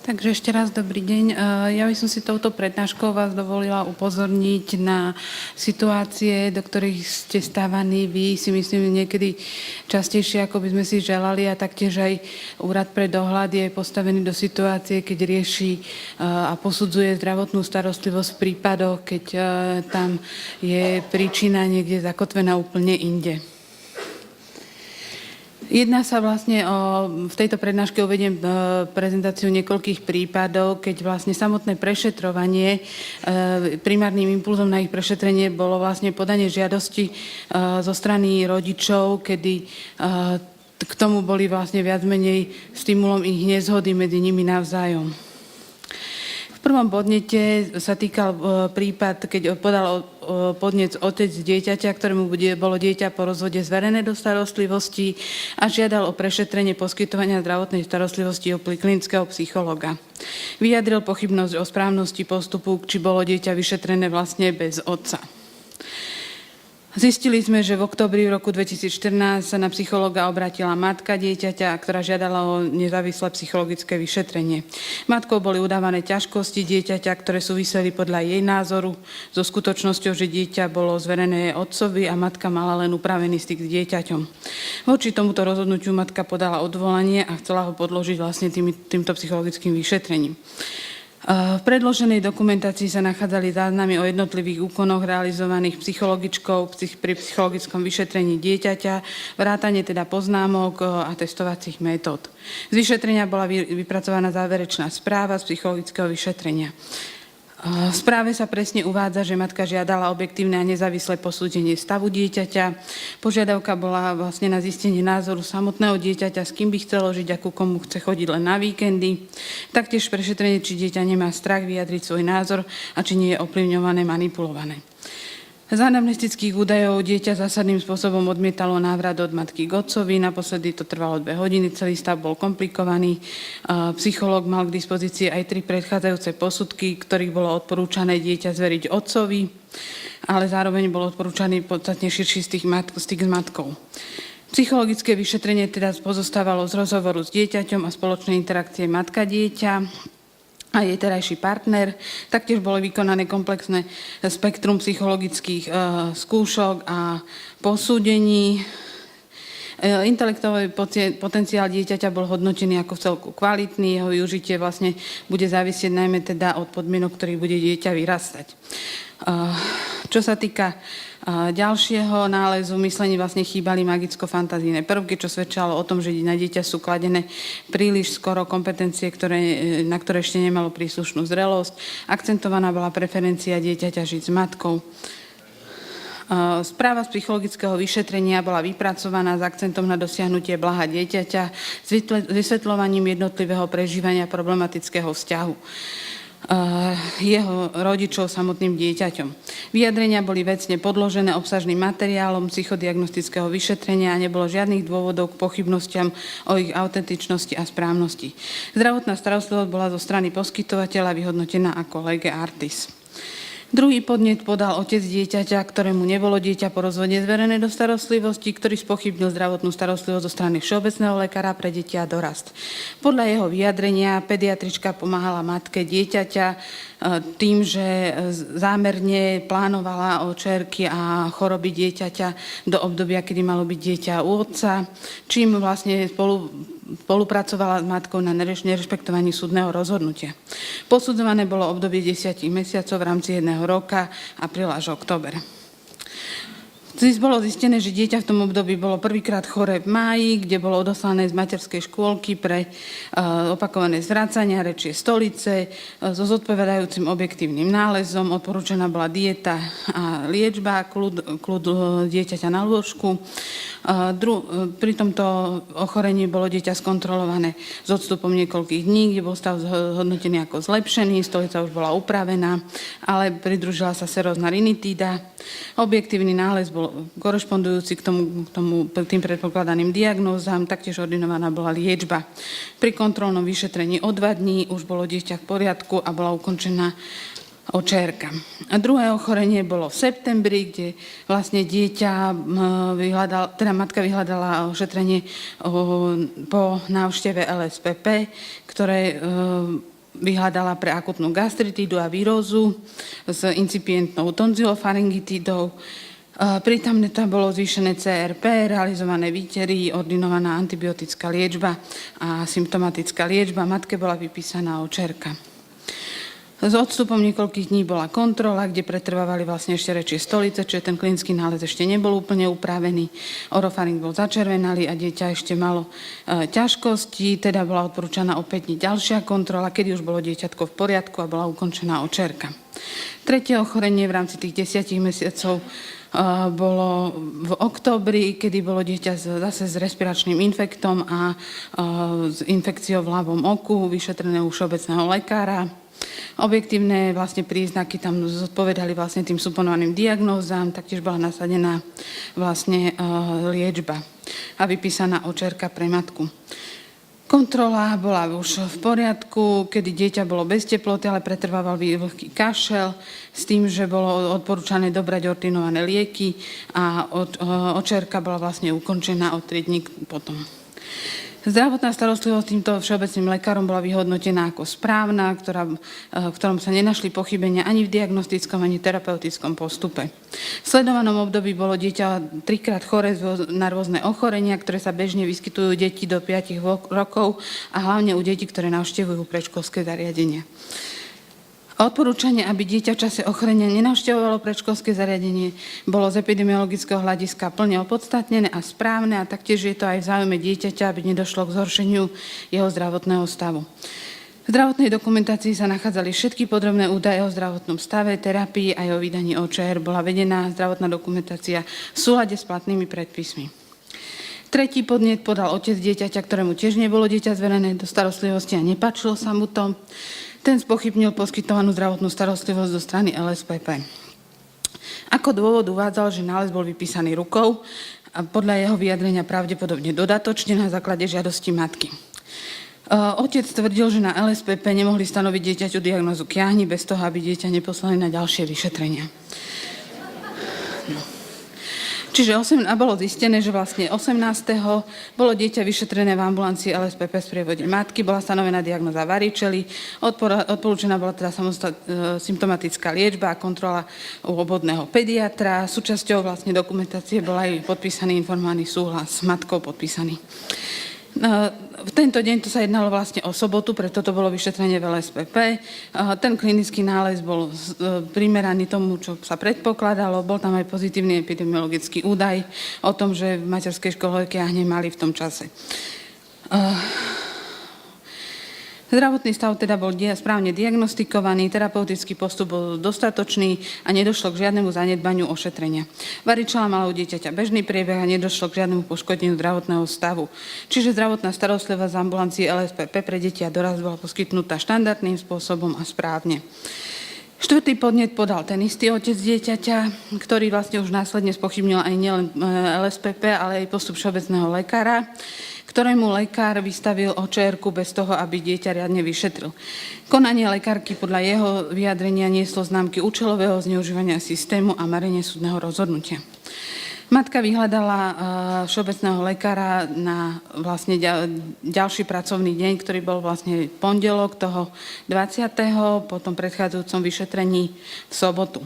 Takže ešte raz dobrý deň. Ja by som si touto prednáškou vás dovolila upozorniť na situácie, do ktorých ste stávaní vy, si myslím, niekedy častejšie, ako by sme si želali, a taktiež aj Úrad pre dohľad je postavený do situácie, keď rieši a posudzuje zdravotnú starostlivosť v prípadoch, keď tam je príčina niekde zakotvená úplne inde. Jedná sa vlastne v tejto prednáške uvediem prezentáciu niekoľkých prípadov, keď vlastne samotné prešetrovanie, primárnym impulzom na ich prešetrenie bolo vlastne podanie žiadosti zo strany rodičov, kedy k tomu boli vlastne viac menej stimulom ich nezhody medzi nimi navzájom. V prvom podnete sa týkal prípad, keď podal podnet otec dieťaťa, ktorému bolo dieťa po rozvode zverené do starostlivosti a žiadal o prešetrenie poskytovania zdravotnej starostlivosti u klinického psychologa. Vyjadril pochybnosť o správnosti postupu, či bolo dieťa vyšetrené vlastne bez otca. Zistili sme, že v októbri roku 2014 sa na psychologa obratila matka dieťaťa, ktorá žiadala o nezávislé psychologické vyšetrenie. Matkou boli udávané ťažkosti dieťaťa, ktoré súviseli podľa jej názoru so skutočnosťou, že dieťa bolo zverené otcovi a matka mala len upravený styk s dieťaťom. Voči tomuto rozhodnutiu matka podala odvolanie a chcela ho podložiť vlastne týmto psychologickým vyšetrením. V predloženej dokumentácii sa nachádzali záznamy o jednotlivých úkonoch realizovaných psychologičkou pri psychologickom vyšetrení dieťaťa, vrátane teda poznámok a testovacích metód. Z vyšetrenia bola vypracovaná záverečná správa z psychologického vyšetrenia. V správe sa presne uvádza, že matka žiadala objektívne a nezávislé posúdenie stavu dieťaťa. Požiadavka bola vlastne na zistenie názoru samotného dieťaťa, s kým by chcelo žiť, ako komu chce chodiť len na víkendy. Taktiež prešetrenie, či dieťa nemá strach vyjadriť svoj názor a či nie je ovplyvňované, manipulované. Z anamnestických údajov dieťa zásadným spôsobom odmietalo návrat od matky k otcovi. Naposledy to trvalo 2 hodiny, celý stav bol komplikovaný. Psychológ mal k dispozícii aj 3 predchádzajúce posudky, ktorých bolo odporúčané dieťa zveriť otcovi, ale zároveň bol odporúčaný podstatne širší styk s matkou. Psychologické vyšetrenie teda pozostávalo z rozhovoru s dieťaťom a spoločnej interakcie matka-dieťa a jej terajší partner. Taktiež bolo vykonané komplexné spektrum psychologických skúšok a posúdení. Intelektuálny potenciál dieťaťa bol hodnotený ako celku kvalitný, jeho využitie vlastne bude závisieť najmä teda od podmienok, ktorých bude dieťa vyrastať. Čo sa týka ďalšieho nálezu, myslení vlastne chýbali magicko-fantazijné prvky, čo svedčalo o tom, že na dieťa sú kladené príliš skoro kompetencie, na ktoré ešte nemalo príslušnú zrelosť. Akcentovaná bola preferencia dieťaťa žiť s matkou. Správa z psychologického vyšetrenia bola vypracovaná s akcentom na dosiahnutie blaha dieťaťa s vysvetľovaním jednotlivého prežívania problematického vzťahu jeho rodičov samotným dieťaťom. Vyjadrenia boli vecne podložené obsažným materiálom psychodiagnostického vyšetrenia a nebolo žiadnych dôvodov k pochybnostiam o ich autentičnosti a správnosti. Zdravotná starostlivosť bola zo strany poskytovateľa vyhodnotená ako lege artis. Druhý podnet podal otec dieťaťa, ktorému nebolo dieťa po rozvode zverené do starostlivosti, ktorý spochybnil zdravotnú starostlivosť zo strany všeobecného lekára pre deti a dorast. Podľa jeho vyjadrenia pediatrička pomáhala matke dieťaťa tým, že zámerne plánovala očerky a choroby dieťaťa do obdobia, kedy malo byť dieťa u otca, čím vlastne spolupracovala s matkou na nerešpektovaní súdneho rozhodnutia. Posudzované bolo obdobie 10 mesiacov v rámci 1 roka, apríl až október. Bolo zistené, že dieťa v tom období bolo prvýkrát choré v máji, kde bolo odoslané z materskej škôlky pre opakované zvracania rečie stolice so zodpovedajúcim objektívnym nálezom. Odporúčaná bola dieta a liečba, kľud dieťaťa na lôžku. Pri tomto ochorení bolo dieťa skontrolované s odstupom niekoľkých dní, kde bol stav hodnotený ako zlepšený, stolica už bola upravená, ale pridružila sa serózna rinitída. Objektívny nález bol korešpondujúci k tým predpokladaným diagnózam, taktiež ordinovaná bola liečba. Pri kontrolnom vyšetrení o 2 dní už bolo dieťa v poriadku a bola ukončená očérka. A druhé ochorenie bolo v septembri, kde vlastne dieťa matka vyhľadala ošetrenie po návšteve LSPP, ktoré vyhľadala pre akutnú gastritídu a vírózu s incipientnou tonzilofaringitidou. Prítomné tam bolo zvýšené CRP, realizované výtery, ordinovaná antibiotická liečba a symptomatická liečba. Matke bola vypísaná očerka. S odstupom niekoľkých dní bola kontrola, kde pretrvávali vlastne ešte rečie stolice, čiže ten klinický nález ešte nebol úplne upravený. Orofaring bol začervenalý a dieťa ešte malo ťažkosti, teda bola odporúčaná opäť ďalšia kontrola, kedy už bolo dieťatko v poriadku a bola ukončená očerka. Tretie ochorenie v rámci tých 10 mesiacov bolo v októbri, kedy bolo dieťa zase s respiračným infektom a s infekciou v ľavom oku, vyšetrené u všeobecného lekára. Objektívne vlastne príznaky tam zodpovedali vlastne tým suponovaným diagnózam, taktiež bola nasadená vlastne liečba a vypísaná očerka pre matku. Kontrola bola už v poriadku, kedy dieťa bolo bez teploty, ale pretrvával vlhký kašel s tým, že bolo odporúčané dobrať ordinované lieky a očerka bola vlastne ukončená o 3 dní potom. Zdravotná starostlivosť týmto všeobecným lekárom bola vyhodnotená ako správna, v ktorom sa nenašli pochybenia ani v diagnostickom, ani terapeutickom postupe. V sledovanom období bolo dieťa 3-krát choré na rôzne ochorenia, ktoré sa bežne vyskytujú u detí do 5 rokov a hlavne u detí, ktoré navštevujú predškolské zariadenia. Odporúčanie, aby dieťa v čase ochorenia nenavštevovalo predškolské zariadenie, bolo z epidemiologického hľadiska plne opodstatnené a správne a taktiež je to aj v záujme dieťaťa, aby nedošlo k zhoršeniu jeho zdravotného stavu. V zdravotnej dokumentácii sa nachádzali všetky podrobné údaje o zdravotnom stave, terapii a o vydaní OČR. Bola vedená zdravotná dokumentácia v súlade s platnými predpismi. Tretí podnet podal otec dieťaťa, ktorému tiež nebolo dieťa zverené do starostlivosti a nepáčilo sa mu to. Ten spochybnil poskytovanú zdravotnú starostlivosť zo strany LSPP. Ako dôvod uvádzal, že nález bol vypísaný rukou a podľa jeho vyjadrenia pravdepodobne dodatočne na základe žiadosti matky. Otec tvrdil, že na LSPP nemohli stanoviť dieťaťu diagnózu kiahni bez toho, aby dieťa neposlali na ďalšie vyšetrenia. Čiže bolo zistené, že vlastne 18. bolo dieťa vyšetrené v ambulancii LSPP v sprievode matky, bola stanovená diagnóza varičely, odporúčená bola teda symptomatická liečba a kontrola u obvodného pediatra. Súčasťou vlastne dokumentácie bol aj podpísaný informovaný súhlas s matkou podpísaný. V tento deň to sa jednalo vlastne o sobotu, preto to bolo vyšetrenie v LSPP. Ten klinický nález bol primeraný tomu, čo sa predpokladalo. Bol tam aj pozitívny epidemiologický údaj o tom, že v materskej škole kiahne mali v tom čase. Zdravotný stav teda bol správne diagnostikovaný, terapeutický postup bol dostatočný a nedošlo k žiadnemu zanedbaniu ošetrenia. Varičela mala u dieťaťa bežný priebeh a nedošlo k žiadnemu poškodeniu zdravotného stavu. Čiže zdravotná starostlivosť z ambulancii LSPP pre deti a dorast bola poskytnutá štandardným spôsobom a správne. Štvrtý podnet podal ten istý otec dieťaťa, ktorý vlastne už následne spochybnil aj nielen LSPP, ale aj postup všeobecného lekára, ktorému lekár vystavil OČR-ku bez toho, aby dieťa riadne vyšetril. Konanie lekárky podľa jeho vyjadrenia nieslo známky účelového zneužívania systému a marenie súdneho rozhodnutia. Matka vyhľadala všeobecného lekára na vlastne ďalší pracovný deň, ktorý bol vlastne pondelok toho 20. po tom predchádzajúcom vyšetrení v sobotu.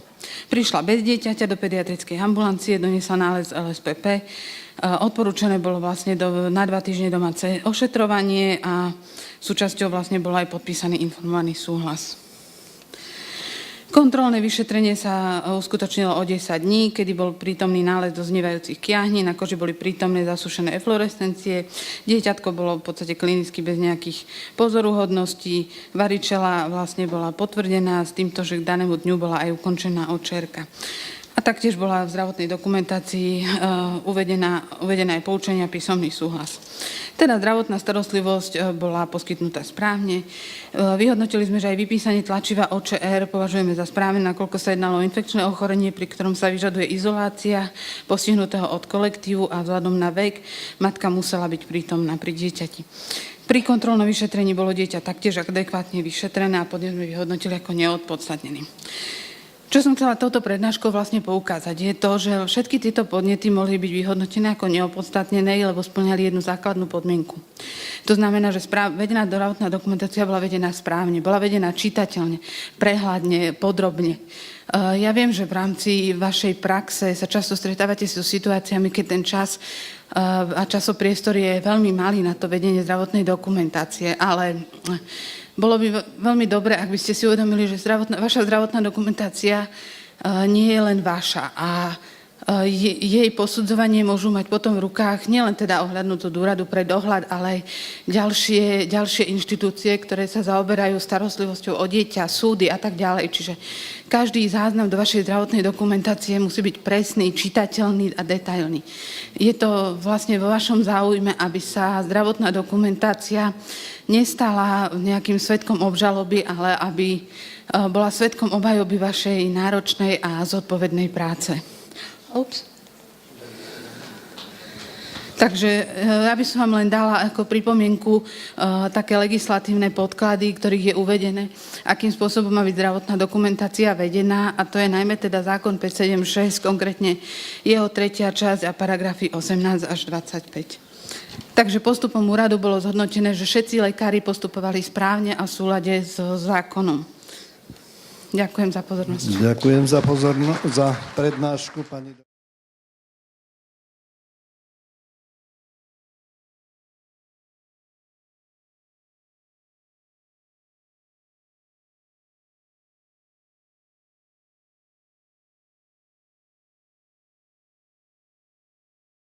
Prišla bez dieťaťa do pediatrickej ambulancie, doniesla nález LSPP. Odporúčané bolo vlastne na 2 týždne domáce ošetrovanie a súčasťou vlastne bol aj podpísaný informovaný súhlas. Kontrolné vyšetrenie sa uskutočnilo o 10 dní, kedy bol prítomný nález do znievajúcich kiahní, na koži boli prítomné zasušené eflorescencie. Dieťatko bolo v podstate klinicky bez nejakých pozoruhodností. Varičela vlastne bola potvrdená s týmto, že k danému dňu bola aj ukončená očerka. A taktiež bola v zdravotnej dokumentácii uvedená aj poučenia a písomný súhlas. Teda zdravotná starostlivosť bola poskytnutá správne. Vyhodnotili sme, že aj vypísanie tlačiva OČR považujeme za správne, nakoľko sa jednalo o infekčné ochorenie, pri ktorom sa vyžaduje izolácia postihnutého od kolektívu a vzhľadom na vek matka musela byť prítomná pri dieťati. Pri kontrolnom vyšetrení bolo dieťa taktiež adekvátne vyšetrené a podnet sme vyhodnotili ako neodpodstatnený. Čo som chcela touto prednáškou vlastne poukázať, je to, že všetky tieto podnety mohli byť vyhodnotené ako neopodstatnené, lebo spĺňali jednu základnú podmienku. To znamená, že vedená zdravotná dokumentácia bola vedená správne, bola vedená čitateľne, prehľadne, podrobne. Ja viem, že v rámci vašej praxe sa často stretávate so situáciami, keď ten čas a časopriestor je veľmi malý na to vedenie zdravotnej dokumentácie, ale bolo by veľmi dobre, ak by ste si uvedomili, že vaša zdravotná dokumentácia nie je len vaša a jej posudzovanie môžu mať potom v rukách nielen teda ohľadnúť od úradu pre dohľad, ale aj ďalšie inštitúcie, ktoré sa zaoberajú starostlivosťou o dieťa, súdy a tak ďalej. Čiže každý záznam do vašej zdravotnej dokumentácie musí byť presný, čitateľný a detailný. Je to vlastne vo vašom záujme, aby sa zdravotná dokumentácia nestala nejakým svedkom obžaloby, ale aby bola svedkom obhajoby vašej náročnej a zodpovednej práce. Ups. Takže ja by som vám len dala ako pripomienku také legislatívne podklady, ktorých je uvedené, akým spôsobom má byť zdravotná dokumentácia vedená, a to je najmä teda zákon 576, konkrétne jeho 3. časť a paragrafy 18 až 25. Takže postupom úradu bolo zhodnotené, že všetci lekári postupovali správne a v súlade so zákonom. Ďakujem za pozornosť. Ďakujem za prednášku, pani